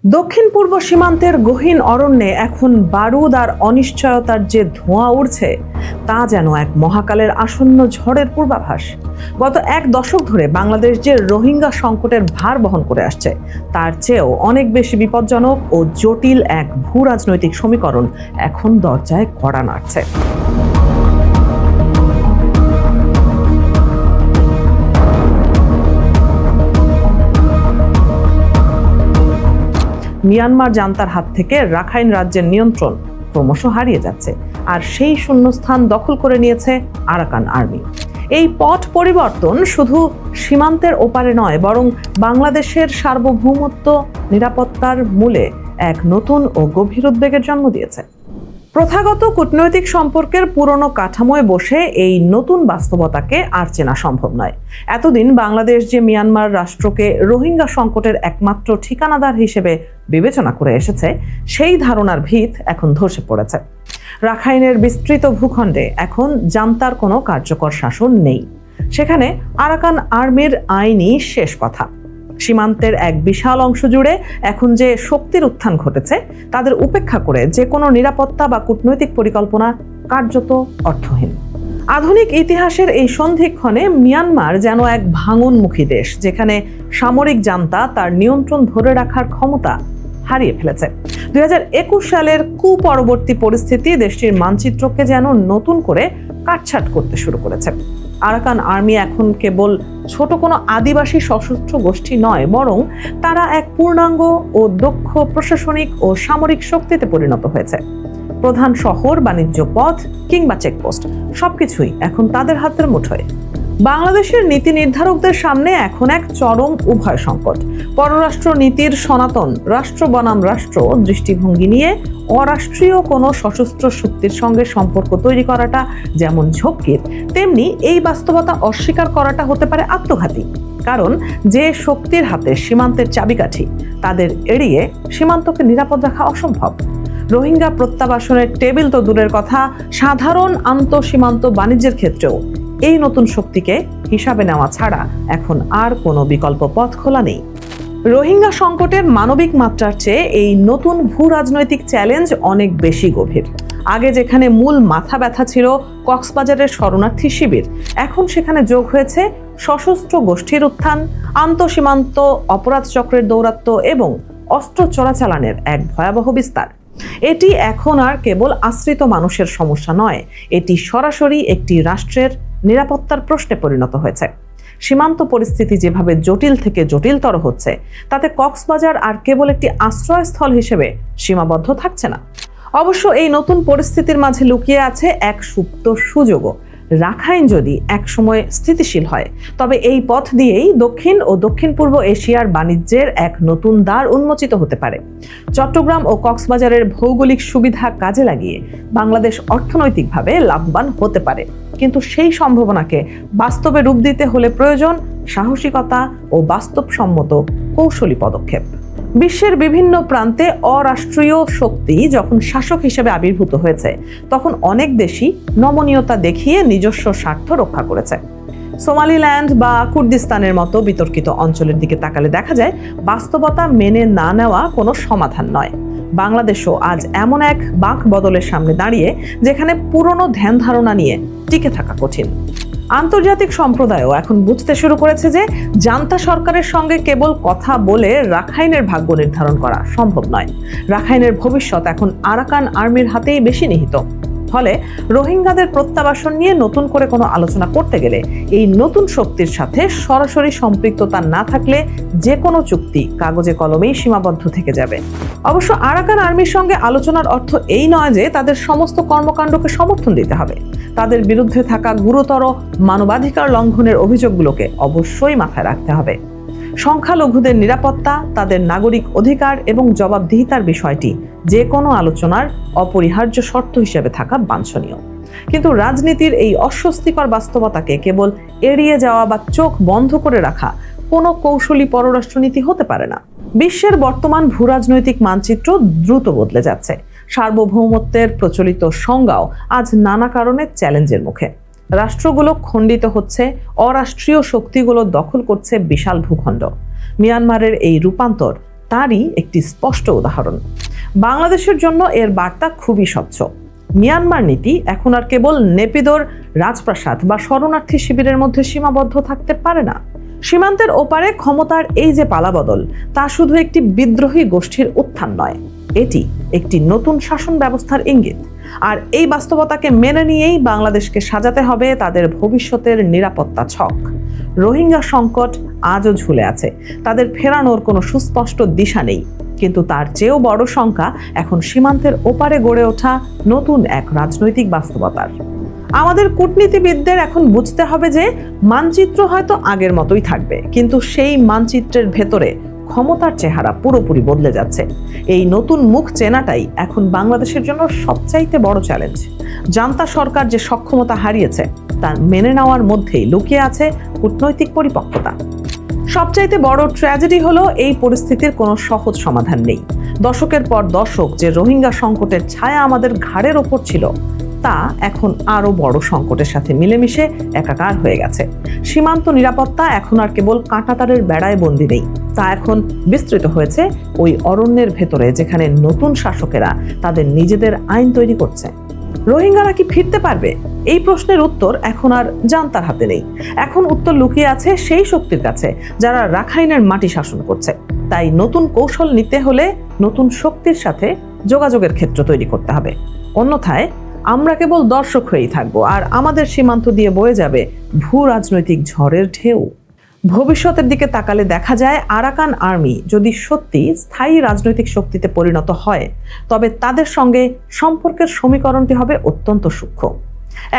দক্ষিণ পূর্ব সীমান্তের গহীন অরণ্যে এখন বারুদ আর অনিশ্চয়তার যে ধোঁয়া উঠছে তা যেন এক মহাকালের আসন্ন ঝড়ের পূর্বাভাস। গত এক দশক ধরে বাংলাদেশ যে রোহিঙ্গা সংকটের ভার বহন করে আসছে তার চেয়েও অনেক বেশি বিপজ্জনক ও জটিল এক ভূ রাজনৈতিক সমীকরণ এখন দরজায় কড়া নাড়ছে। মিয়ানমার জান্তার হাত থেকে রাখাইন রাজ্যের নিয়ন্ত্রণ ক্রমশ হারিয়ে যাচ্ছে, আর সেই শূন্যস্থান দখল করে নিয়েছে আরাকান আর্মি। এই পথ পরিবর্তন শুধু সীমান্তের ওপারে নয়, বরং বাংলাদেশের সার্বভৌমত্ব নিরাপত্তার মূলে এক নতুন ও গভীর উদ্বেগের জন্ম দিয়েছে। প্রথাগত কূটনৈতিক সম্পর্কের পুরনো কাঠামোয় বসে এই নতুন বাস্তবতাকে আর চেনা সম্ভব নয়। এতদিন বাংলাদেশ যে মিয়ানমার রাষ্ট্রকে রোহিঙ্গা সংকটের একমাত্র ঠিকানাদার হিসেবে বিবেচনা করে এসেছে, সেই ধারণার ভিত এখন ধসে পড়েছে। রাখাইনের বিস্তৃত ভূখণ্ডে এখন জান্তার কোনো কার্যকর শাসন নেই। সেখানে আরাকান আর্মির আইনই শেষ কথা। সীমান্তের এক বিশাল অংশ জুড়ে এখন যে শক্তির উত্থান ঘটেছে তাদের উপেক্ষা করে যে কোনো নিরাপত্তা বা কূটনৈতিক পরিকল্পনা কার্যত অর্থহীন। আধুনিক ইতিহাসের এই সন্ধিক্ষণে মিয়ানমার যেন এক ভাঙনমুখী দেশ, যেখানে সামরিক জান্তা তার নিয়ন্ত্রণ ধরে রাখার ক্ষমতা হারিয়ে ফেলেছে। 2021 সালের পরবর্তী পরিস্থিতি দেশটির মানচিত্রকে যেন নতুন করে কাটছাঁট করতে শুরু করেছে। আরাকান আর্মি এখন কেবল ছোট কোনো আদিবাসী সশস্ত্র গোষ্ঠী নয়, বরং তারা এক পূর্ণাঙ্গ ও দক্ষ প্রশাসনিক ও সামরিক শক্তিতে পরিণত হয়েছে। প্রধান শহর, বাণিজ্য পথ কিংবা চেকপোস্ট সবকিছুই এখন তাদের হাতের মুঠোয়। বাংলাদেশের নীতি নির্ধারকদের সামনে এখন এক চরম উভয় সংকট। পররাষ্ট্র নীতির সনাতন রাষ্ট্র বনাম রাষ্ট্র দৃষ্টিভঙ্গি নিয়ে অরাষ্ট্রীয় কোনো সশস্ত্র শক্তির সঙ্গে সম্পর্ক তৈরি করাটা যেমন ঝক্কির, তেমনি এই বাস্তবতা অস্বীকার করাটা হতে পারে আত্মঘাতী। কারণ যে শক্তির হাতে সীমান্তের চাবিকাঠি, তাদের এড়িয়ে সীমান্তকে নিরাপদ রাখা অসম্ভব। রোহিঙ্গা প্রত্যাবাসনের টেবিল তো দূরের কথা, সাধারণ আন্তঃসীমান্ত বাণিজ্যের ক্ষেত্রেও এই নতুন শক্তিকে হিসাবে নেওয়া ছাড়া এখন আর কোনো বিকল্প পথ খোলা নেই। রোহিঙ্গা সংকটের মানবিক মাত্রার চেয়ে এই নতুন ভূ রাজনৈতিক চ্যালেঞ্জ অনেক বেশি গভীর। আগে যেখানে মূল মাথা ব্যথা ছিল কক্সবাজারের শরণার্থী শিবির, এখন সেখানে যোগ হয়েছে সশস্ত্র গোষ্ঠীর উত্থান, আন্তঃসীমান্ত অপরাধ চক্রের দৌরাত্ম্য এবং অস্ত্র চোরাচালানের এক ভয়াবহ বিস্তার। এটি এখন আর কেবল আশ্রিত মানুষের সমস্যা নয়, এটি সরাসরি একটি রাষ্ট্রের নিরাপত্তার প্রশ্নে পরিণত হয়েছে। সীমান্ত পরিস্থিতি যেভাবে জটিল থেকে জটিলতর হচ্ছে, তাতে কক্সবাজার আর কেবল একটি আশ্রয়স্থল হিসেবে সীমাবদ্ধ থাকছে না। অবশ্য এই নতুন পরিস্থিতির মাঝে লুকিয়ে আছে এক সুপ্ত সুযোগও। রাখাইন যদি একসময় স্থিতিশীল হয়, তবে এই পথ দিয়েই দক্ষিণ ও দক্ষিণ পূর্ব এশিয়ার বাণিজ্যের এক নতুন দ্বার উন্মোচিত হতে পারে। চট্টগ্রাম ও কক্সবাজারের ভৌগোলিক সুবিধা কাজে লাগিয়ে বাংলাদেশ অর্থনৈতিকভাবে লাভবান হতে পারে, কিন্তু সেই সম্ভাবনাকে বাস্তবে রূপ দিতে হলে প্রয়োজন সাহসিকতা ও বাস্তবসম্মত কৌশলী পদক্ষেপ। বিশ্বের বিভিন্ন প্রান্তে অরাষ্ট্রীয় শক্তি যখন শাসক হিসেবে আবির্ভূত হয়েছে, তখন অনেক দেশই নমনীয়তা দেখিয়ে নিজস্ব স্বার্থ রক্ষা করেছে। সোমালিল্যান্ড বা কুর্দিস্তানের মতো বিতর্কিত অঞ্চলের দিকে তাকালে দেখা যায় বাস্তবতা মেনে না নেওয়া কোনো সমাধান নয়। বাংলাদেশও আজ এমন এক বাঁক বদলের সামনে দাঁড়িয়ে যেখানে পুরনো ধ্যান ধারণা নিয়ে টিকে থাকা কঠিন। আন্তর্জাতিক সম্প্রদায়ও এখন বুঝতে শুরু করেছে যে জান্তা সরকারের সঙ্গে কেবল কথা বলে রাখাইনের ভাগ্য নির্ধারণ করা সম্ভব নয়। রাখাইনের ভবিষ্যৎ এখন আরাকান আর্মির হাতেই বেশি নিহিত। ফলে রোহিঙ্গাদের প্রত্যাবাসন নিয়ে নতুন করে কোনো আলোচনা করতে গেলে এই নতুন শক্তির সাথে সরাসরি সম্পৃক্ততা না থাকলে যে কোনো চুক্তি কাগজে কলমেই সীমাবদ্ধ থেকে যাবে। অবশ্য আরাকান আর্মির সঙ্গে আলোচনার অর্থ এই নয় যে তাদের সমস্ত কর্মকাণ্ডকে সমর্থন দিতে হবে। তাদের বিরুদ্ধে থাকা গুরুতর মানবাধিকার লঙ্ঘনের অভিযোগগুলোকে অবশ্যই মাথায় রাখতে হবে। সংখ্যালঘুদের নিরাপত্তা, তাদের নাগরিক অধিকার এবং জবাবদিহিতার বিষয়টি যে কোনো আলোচনার অপরিহার্য শর্ত হিসেবে থাকা বাঞ্ছনীয়। কিন্তু রাজনীতির এই অস্বস্তিকর বাস্তবতাকে কেবল এড়িয়ে যাওয়া বা চোখ বন্ধ করে রাখা কোনো কৌশলী পররাষ্ট্রনীতি হতে পারে না। বিশ্বের বর্তমান ভূরাজনৈতিক মানচিত্র দ্রুত বদলে যাচ্ছে। সার্বভৌমত্বের প্রচলিত সংজ্ঞাও আজ নানা কারণে চ্যালেঞ্জের মুখে। রাষ্ট্রগুলো খণ্ডিত হচ্ছে, অরাষ্ট্রীয় শক্তিগুলো দখল করছে বিশাল ভূখণ্ড। মিয়ানমারের এই রূপান্তর তারই একটি স্পষ্ট উদাহরণ। বাংলাদেশের জন্য এর বার্তা খুবই স্বচ্ছ। মিয়ানমার নীতি এখন আর কেবল নেপিদোর রাজপ্রাসাদ বা শরণার্থী শিবিরের মধ্যে সীমাবদ্ধ থাকতে পারে না। সীমান্তের ওপারে ক্ষমতার এই যে পালাবদল, তা শুধু একটি বিদ্রোহী গোষ্ঠীর উত্থান নয়, এটি একটি নতুন শাসন ব্যবস্থার ইঙ্গিত। আর এই বাস্তবতাকে মেনে নিয়েই বাংলাদেশকে সাজাতে হবে তাদের ভবিষ্যতের নিরাপত্তা ছক। রোহিঙ্গা সংকট আজও ঝুলে আছে, তাদের ফেরানোর কোনো সুস্পষ্ট দিশা নেই। কিন্তু তার চেয়েও বড় শঙ্কা এখন সীমান্তের ওপারে গড়ে ওঠা নতুন এক রাজনৈতিক বাস্তবতার। আমাদের কূটনীতিবিদদের এখন বুঝতে হবে যে মানচিত্র হয়তো আগের মতোই থাকবে, কিন্তু সেই মানচিত্রের ভেতরে ক্ষমতার চেহারা পুরোপুরি বদলে যাচ্ছে। এই নতুন মুখ চেনাটাই এখন বাংলাদেশের জন্য সবচাইতে বড় চ্যালেঞ্জ। জান্তা সরকার যে সক্ষমতা হারিয়েছে তা মেনে নেওয়ার মধ্যেই লুকিয়ে আছে কূটনৈতিক পরিপক্কতা। সবচাইতে বড় ট্র্যাজেডি হলো এই পরিস্থিতির কোনো সহজ সমাধান নেই। দশকের পর দশক যে রোহিঙ্গা সংকটের ছায়া আমাদের ঘাড়ের ওপর ছিল, তা এখন আরো বড় সংকটের সাথে মিলেমিশে একাকার হয়ে গেছে। সীমান্ত নিরাপত্তা এখন আর কেবল কাঁটাতারের বেড়ায় বন্দী নেই, তা এখন বিস্তৃত হয়েছে ওই অরণ্যের ভেতরে, যেখানে নতুন শাসকেরা তাদের নিজেদের আইন তৈরি করছে। রোহিঙ্গারা কি ফিরতে পারবে? এই প্রশ্নের উত্তর এখন আর জান্তার হাতে নেই। এখন উত্তর লুকিয়ে আছে সেই শক্তির কাছে যারা রাখাইনের মাটি শাসন করছে। তাই নতুন কৌশল নিতে হলে নতুন শক্তির সাথে যোগাযোগের ক্ষেত্র তৈরি করতে হবে। অন্যথায় আমরা কেবল দর্শক হয়েই থাকবো, আর আমাদের সীমান্ত দিয়ে বয়ে যাবে ভূ রাজনৈতিক ঝড়ের ঢেউ। ভবিষ্যতের দিকে তাকালে দেখা যায় আরাকান আর্মি যদি সত্যি স্থায়ী রাজনৈতিক শক্তিতে পরিণত হয়, তবে তাদের সঙ্গে সম্পর্কের সমীকরণটি হবে অত্যন্ত সূক্ষ্ম।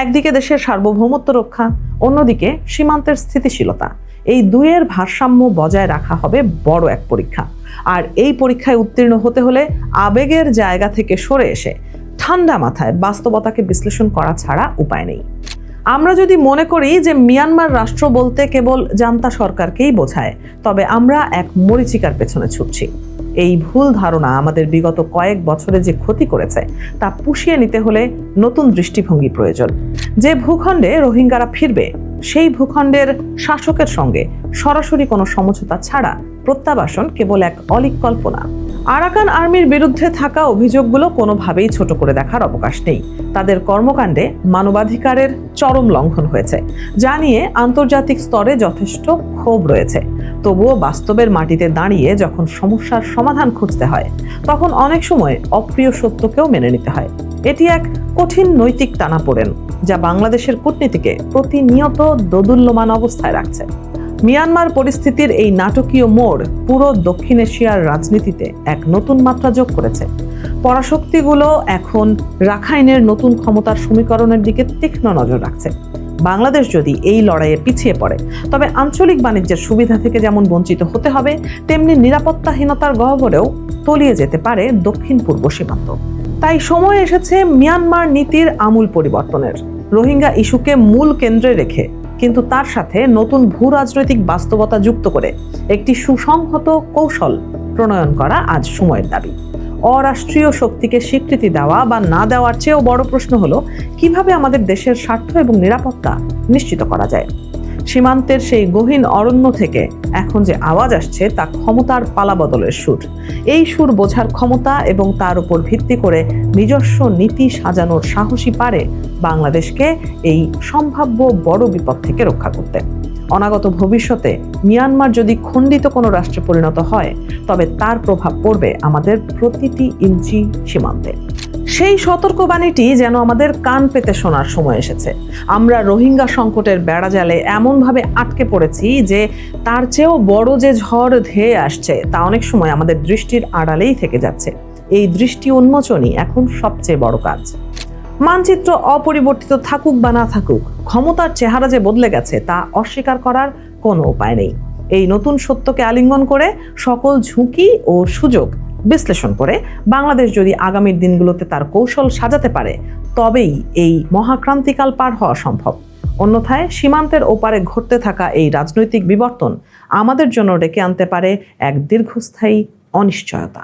একদিকে দেশের সার্বভৌমত্ব রক্ষা, অন্যদিকে সীমান্তের স্থিতিশীলতা। এই দুইয়ের ভারসাম্য বজায় রাখা হবে বড় এক পরীক্ষা। আর এই পরীক্ষায় উত্তীর্ণ হতে হলে আবেগের জায়গা থেকে সরে এসে ঠান্ডা মাথায় বাস্তবতাকে বিশ্লেষণ করা ছাড়া উপায় নেই। আমরা যদি মনে করি যে মিয়ানমার রাষ্ট্র বলতে কেবল জান্তা সরকারকেই বোঝায়, তবে আমরা এক মরীচিকার পেছনে ছুটছি। এই ভুল ধারণা আমাদের বিগত কয়েক বছরে যে ক্ষতি করেছে তা পুষিয়ে নিতে হলে নতুন দৃষ্টিভঙ্গি প্রয়োজন। যে ভূখণ্ডে রোহিঙ্গারা ফিরবে, সেই ভূখণ্ডের শাসকের সঙ্গে সরাসরি কোনো সমঝোতা ছাড়া প্রত্যাবাসন কেবল এক অলীক কল্পনা। আরাকান আর্মির বিরুদ্ধে থাকা অভিযোগগুলো কোনোভাবেই ছোট করে দেখার অবকাশ নেই। তাদের কর্মকাণ্ডে মানবাধিকারের চরম লঙ্ঘন হয়েছে, যা নিয়ে আন্তর্জাতিক স্তরে যথেষ্ট ক্ষোভ রয়েছে। তবুও বাস্তবের মাটিতে দাঁড়িয়ে যখন সমস্যার সমাধান খুঁজতে হয়, তখন অনেক সময় অপ্রিয় সত্যকেও মেনে নিতে হয়। এটি এক কঠিন নৈতিক টানাপোড়েন, যা বাংলাদেশের কূটনীতিকে প্রতিনিয়ত দোদুল্যমান অবস্থায় রাখছে। মিয়ানমার পরিস্থিতির এই নাটকীয় মোড় পুরো দক্ষিণ এশিয়ার রাজনীতিতে এক নতুন মাত্রা যোগ করেছে। পরাশক্তিগুলো এখন রাখাইনের নতুন ক্ষমতার সমীকরণের দিকে তীক্ষ্ণ নজর রাখছে। বাংলাদেশ যদি এই লড়াইয়ে পিছিয়ে পড়ে, তবে আঞ্চলিক বাণিজ্যের সুবিধা থেকে যেমন বঞ্চিত হতে হবে, তেমনি নিরাপত্তাহীনতার গহ্বরেও তলিয়ে যেতে পারে দক্ষিণ পূর্ব সীমান্ত। তাই সময় এসেছে মিয়ানমার নীতির আমূল পরিবর্তনের। রোহিঙ্গা ইস্যুকে মূল কেন্দ্রে রেখে, কিন্তু তার সাথে নতুন ভূ রাজনৈতিক বাস্তবতা যুক্ত করে একটি সুসংহত কৌশল প্রণয়ন করা আজ সময়ের দাবি। অরাষ্ট্রীয় শক্তিকে স্বীকৃতি দেওয়া বা না দেওয়ার চেয়েও বড় প্রশ্ন হলো কিভাবে আমাদের দেশের স্বার্থ এবং নিরাপত্তা নিশ্চিত করা যায়। সীমান্তের সেই গহীন অরণ্য থেকে এখন যে আওয়াজ আসছে তা ক্ষমতার পালাবদলের সুর। এই সুর বোঝার ক্ষমতা এবং তার উপর ভিত্তি করে নিজস্ব নীতি সাজানোর সাহসী পারে বাংলাদেশকে এই সম্ভাব্য বড় বিপদ থেকে রক্ষা করতে। অনাগত ভবিষ্যতে মিয়ানমার যদি খণ্ডিত কোনো রাষ্ট্রে পরিণত হয়, তবে তার প্রভাব পড়বে আমাদের প্রতিটি ইঞ্চি সীমান্তে। সেই সতর্কবাণীটি যেন আমাদের কান পেতে শোনার সময় এসেছে। আমরা রোহিঙ্গা সংকটের বেড়াজালে এমনভাবে আটকে পড়েছি যে তার চেয়েও বড় যে ঝড় ধেয়ে আসছে তা অনেক সময় আমাদের দৃষ্টির আড়ালেই থেকে যাচ্ছে। এই দৃষ্টি উন্মোচনই এখন সবচেয়ে বড় কাজ। মানচিত্র অপরিবর্তিত থাকুক বা না থাকুক, ক্ষমতার চেহারা যে বদলে গেছে তা অস্বীকার করার কোনো উপায় নেই। এই নতুন সত্যকে আলিঙ্গন করে সকল ঝুঁকি ও সুযোগ বিশ্লেষণ করে বাংলাদেশ যদি আগামীর দিনগুলোতে তার কৌশল সাজাতে পারে, তবেই এই মহাক্রান্তিকাল পার হওয়া সম্ভব। অন্যথায় সীমান্তের ওপারে ঘটতে থাকা এই রাজনৈতিক বিবর্তন আমাদের জন্য ডেকে আনতে পারে এক দীর্ঘস্থায়ী অনিশ্চয়তা।